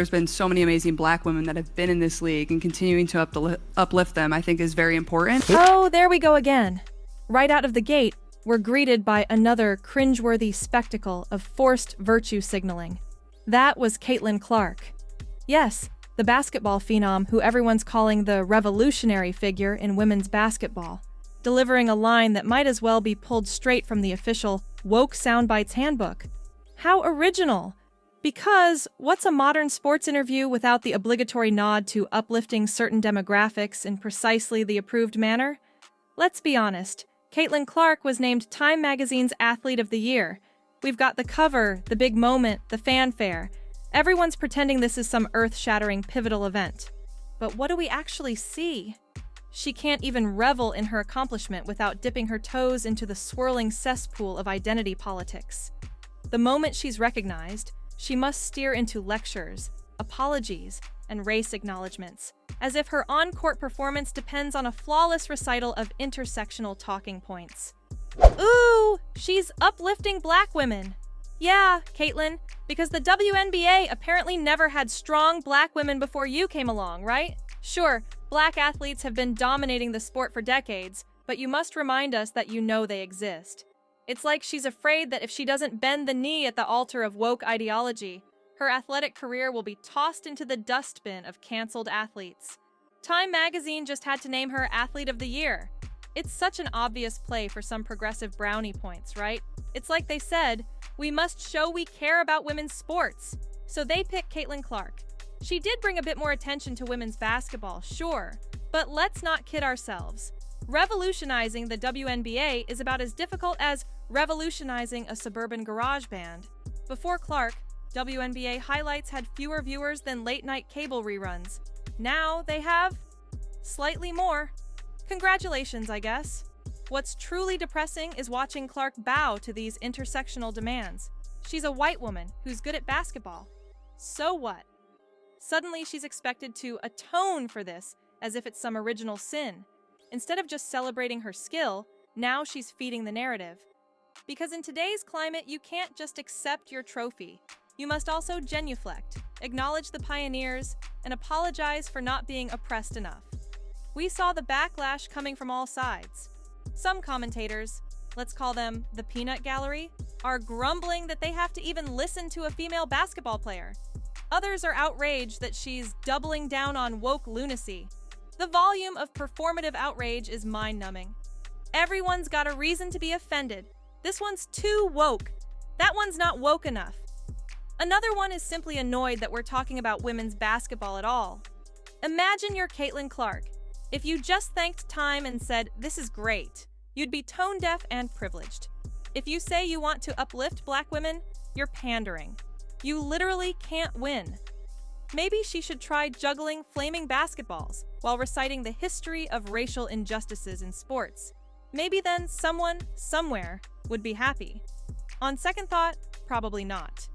There's been so many amazing Black women that have been in this league, and continuing to uplift them, I think, is very important. Oh, there we go again. Right out of the gate, we're greeted by another cringeworthy spectacle of forced virtue signaling. That was Caitlin Clark. Yes, the basketball phenom who everyone's calling the revolutionary figure in women's basketball, delivering a line that might as well be pulled straight from the official Woke Soundbites handbook. How original! Because what's a modern sports interview without the obligatory nod to uplifting certain demographics in precisely the approved manner? Let's be honest, Caitlin Clark was named Time Magazine's Athlete of the Year. We've got the cover, the big moment, the fanfare. Everyone's pretending this is some earth-shattering pivotal event. But what do we actually see? She can't even revel in her accomplishment without dipping her toes into the swirling cesspool of identity politics. The moment she's recognized, she must steer into lectures, apologies, and race acknowledgments, as if her on-court performance depends on a flawless recital of intersectional talking points. Ooh, she's uplifting Black women. Yeah, Caitlin, because the WNBA apparently never had strong Black women before you came along, right? Sure, Black athletes have been dominating the sport for decades, but you must remind us that you know they exist. It's like she's afraid that if she doesn't bend the knee at the altar of woke ideology, her athletic career will be tossed into the dustbin of canceled athletes. Time Magazine just had to name her Athlete of the Year. It's such an obvious play for some progressive brownie points, right? It's like they said, we must show we care about women's sports. So they picked Caitlin Clark. She did bring a bit more attention to women's basketball, sure, but let's not kid ourselves. Revolutionizing the WNBA is about as difficult as revolutionizing a suburban garage band. Before Clark, WNBA highlights had fewer viewers than late-night cable reruns. Now they have slightly more. Congratulations, I guess. What's truly depressing is watching Clark bow to these intersectional demands. She's a white woman who's good at basketball. So what? Suddenly she's expected to atone for this as if it's some original sin. Instead of just celebrating her skill, now she's feeding the narrative. Because in today's climate, you can't just accept your trophy. You must also genuflect, acknowledge the pioneers, and apologize for not being oppressed enough. We saw the backlash coming from all sides. Some commentators, let's call them the peanut gallery, are grumbling that they have to even listen to a female basketball player. Others are outraged that she's doubling down on woke lunacy. The volume of performative outrage is mind-numbing. Everyone's got a reason to be offended. This one's too woke. That one's not woke enough. Another one is simply annoyed that we're talking about women's basketball at all. Imagine you're Caitlin Clark. If you just thanked Time and said, "This is great," you'd be tone-deaf and privileged. If you say you want to uplift Black women, you're pandering. You literally can't win. Maybe she should try juggling flaming basketballs while reciting the history of racial injustices in sports. Maybe then someone, somewhere, would be happy. On second thought, probably not.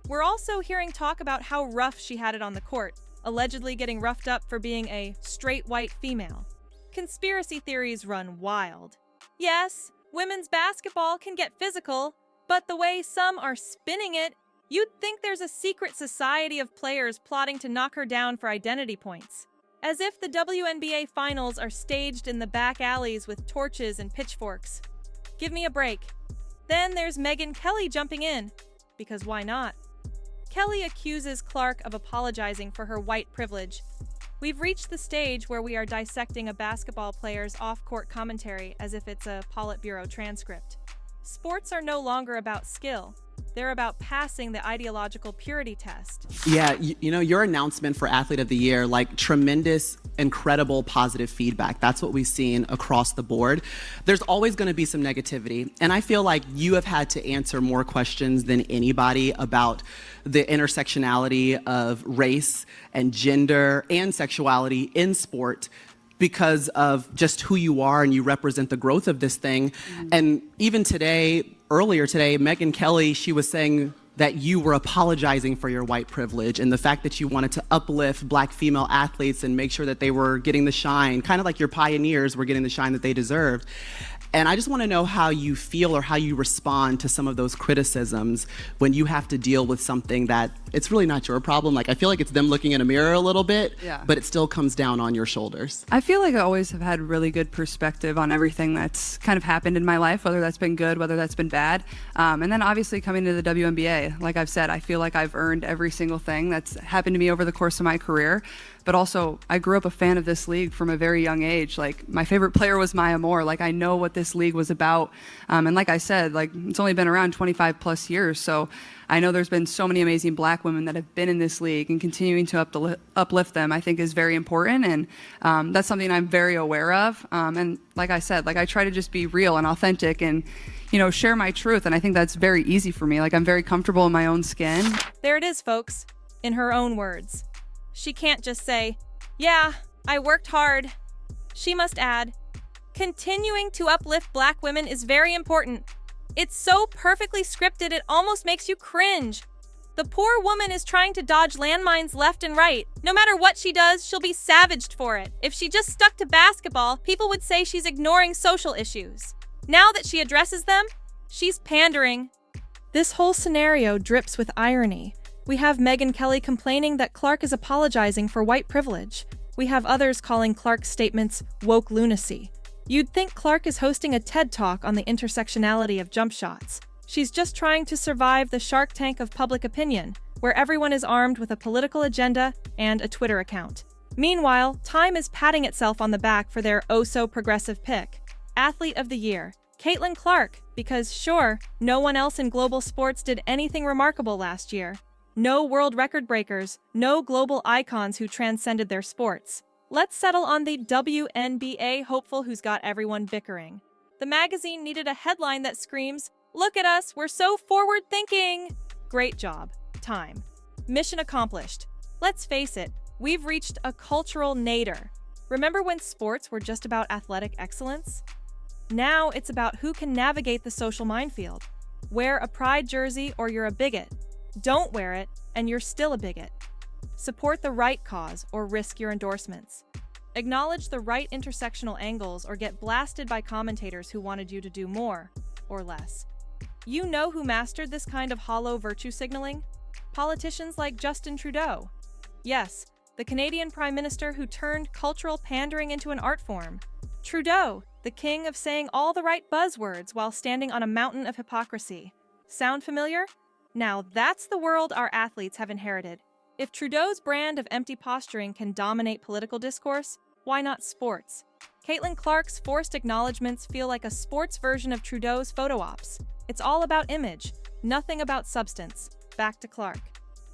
We're also hearing talk about how rough she had it on the court, allegedly getting roughed up for being a straight white female. Conspiracy theories run wild. Yes, women's basketball can get physical, but the way some are spinning it, you'd think there's a secret society of players plotting to knock her down for identity points. As if the WNBA finals are staged in the back alleys with torches and pitchforks. Give me a break. Then there's Megyn Kelly jumping in, because why not? Kelly accuses Clark of apologizing for her white privilege. We've reached the stage where we are dissecting a basketball player's off-court commentary as if it's a Politburo transcript. Sports are no longer about skill. They're about passing the ideological purity test. Yeah, you know, your announcement for Athlete of the Year, like tremendous, incredible positive feedback. That's what we've seen across the board. There's always going to be some negativity. And I feel like you have had to answer more questions than anybody about the intersectionality of race and gender and sexuality in sport, because of just who you are and you represent the growth of this thing. And even today, earlier today, Megyn Kelly, she was saying that you were apologizing for your white privilege and the fact that you wanted to uplift Black female athletes and make sure that they were getting the shine, kind of like your pioneers were getting the shine that they deserved. And I just want to know how you feel or how you respond to some of those criticisms when you have to deal with something that it's really not your problem. Like, I feel like it's them looking in a mirror a little bit, but it still comes down on your shoulders. I feel like I always have had really good perspective on everything that's kind of happened in my life, whether that's been good, whether that's been bad. And then obviously coming to the WNBA, like I've said, I feel like I've earned every single thing that's happened to me over the course of my career. But also, I grew up a fan of this league from a very young age. Like, my favorite player was Maya Moore. Like, I know what this league was about. And like I said, like, it's only been around 25 plus years. So I know there's been so many amazing black women that have been in this league, and continuing to uplift them, I think, is very important. And that's something I'm very aware of. And like I said, like, I try to just be real and authentic and, you know, share my truth. And I think that's very easy for me. Like, I'm very comfortable in my own skin. There it is, folks. In her own words. She can't just say, "Yeah, I worked hard." She must add, "Continuing to uplift black women is very important. It's so perfectly scripted it almost makes you cringe. The poor woman is trying to dodge landmines left and right. No matter what she does, she'll be savaged for it. If she just stuck to basketball, people would say she's ignoring social issues. Now that she addresses them, she's pandering." This whole scenario drips with irony. We have Megyn Kelly complaining that Clark is apologizing for white privilege. We have others calling Clark's statements woke lunacy. You'd think Clark is hosting a TED Talk on the intersectionality of jump shots. She's just trying to survive the Shark Tank of public opinion, where everyone is armed with a political agenda and a Twitter account. Meanwhile, Time is patting itself on the back for their oh-so-progressive pick. Athlete of the Year, Caitlin Clark, because sure, no one else in global sports did anything remarkable last year. No world record breakers, no global icons who transcended their sports. Let's settle on the WNBA hopeful who's got everyone bickering. The magazine needed a headline that screams, "Look at us, we're so forward-thinking!" Great job. Time. Mission accomplished. Let's face it, we've reached a cultural nadir. Remember when sports were just about athletic excellence? Now it's about who can navigate the social minefield. Wear a pride jersey or you're a bigot. Don't wear it, and you're still a bigot. Support the right cause or risk your endorsements. Acknowledge the right intersectional angles or get blasted by commentators who wanted you to do more or less. You know who mastered this kind of hollow virtue signaling? Politicians like Justin Trudeau. Yes, the Canadian Prime Minister who turned cultural pandering into an art form. Trudeau, the king of saying all the right buzzwords while standing on a mountain of hypocrisy. Sound familiar? Now that's the world our athletes have inherited. If Trudeau's brand of empty posturing can dominate political discourse, why not sports? Caitlin Clark's forced acknowledgments feel like a sports version of Trudeau's photo ops. It's all about image, nothing about substance. Back to Clark.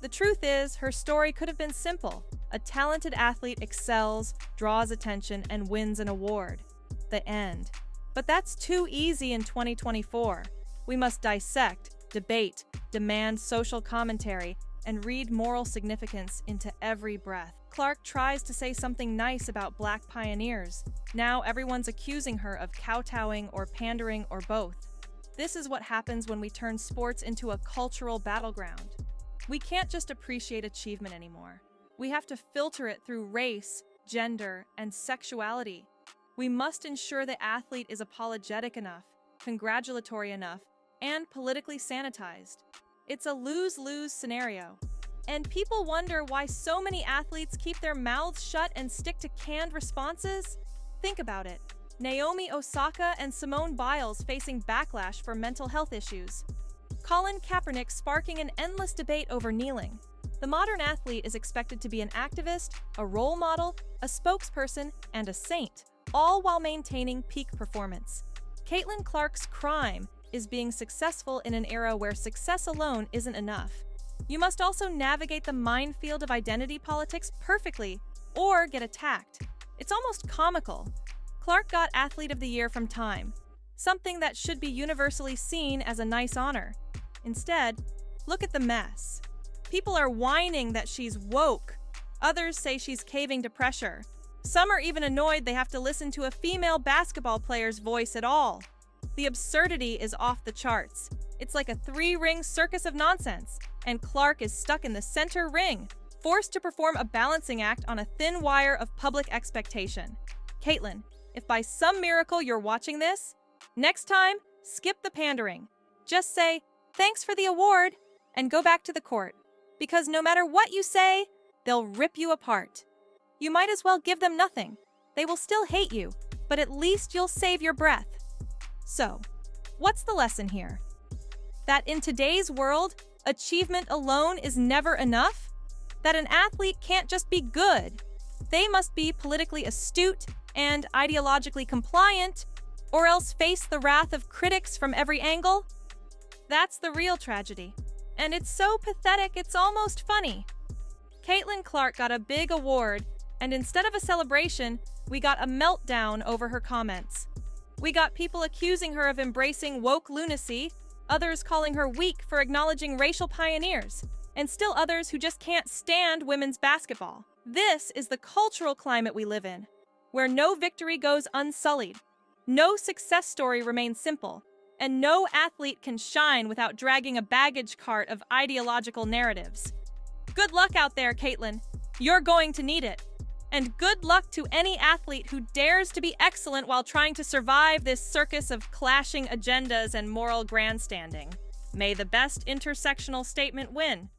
The truth is, her story could have been simple. A talented athlete excels, draws attention, and wins an award. The end. But that's too easy in 2024. We must dissect, debate, demand social commentary, and read moral significance into every breath. Clark tries to say something nice about black pioneers. Now everyone's accusing her of kowtowing or pandering or both. This is what happens when we turn sports into a cultural battleground. We can't just appreciate achievement anymore. We have to filter it through race, gender, and sexuality. We must ensure the athlete is apologetic enough, congratulatory enough, and politically sanitized. It's a lose-lose scenario. And people wonder why so many athletes keep their mouths shut and stick to canned responses? Think about it. Naomi Osaka and Simone Biles facing backlash for mental health issues. Colin Kaepernick sparking an endless debate over kneeling. The modern athlete is expected to be an activist, a role model, a spokesperson, and a saint, all while maintaining peak performance. Caitlin Clark's crime is being successful in an era where success alone isn't enough. You must also navigate the minefield of identity politics perfectly, or get attacked. It's almost comical. Clark got Athlete of the Year from Time, something that should be universally seen as a nice honor. Instead, look at the mess. People are whining that she's woke. Others say she's caving to pressure. Some are even annoyed they have to listen to a female basketball player's voice at all. The absurdity is off the charts. It's like a three-ring circus of nonsense, and Clark is stuck in the center ring, forced to perform a balancing act on a thin wire of public expectation. Caitlin, if by some miracle you're watching this, Next time, skip the pandering. Just say, "Thanks for the award," and go back to the court. Because no matter what you say, they'll rip you apart. You might as well give them nothing. They will still hate you, but at least you'll save your breath. So, what's the lesson here? That in today's world, achievement alone is never enough? That an athlete can't just be good. They must be politically astute and ideologically compliant, or else face the wrath of critics from every angle? That's the real tragedy. And it's so pathetic it's almost funny. Caitlin Clark got a big award, and instead of a celebration, we got a meltdown over her comments. We got people accusing her of embracing woke lunacy, others calling her weak for acknowledging racial pioneers, and still others who just can't stand women's basketball. This is the cultural climate we live in, where no victory goes unsullied, no success story remains simple, and no athlete can shine without dragging a baggage cart of ideological narratives. Good luck out there, Caitlin. You're going to need it. And good luck to any athlete who dares to be excellent while trying to survive this circus of clashing agendas and moral grandstanding. May the best intersectional statement win.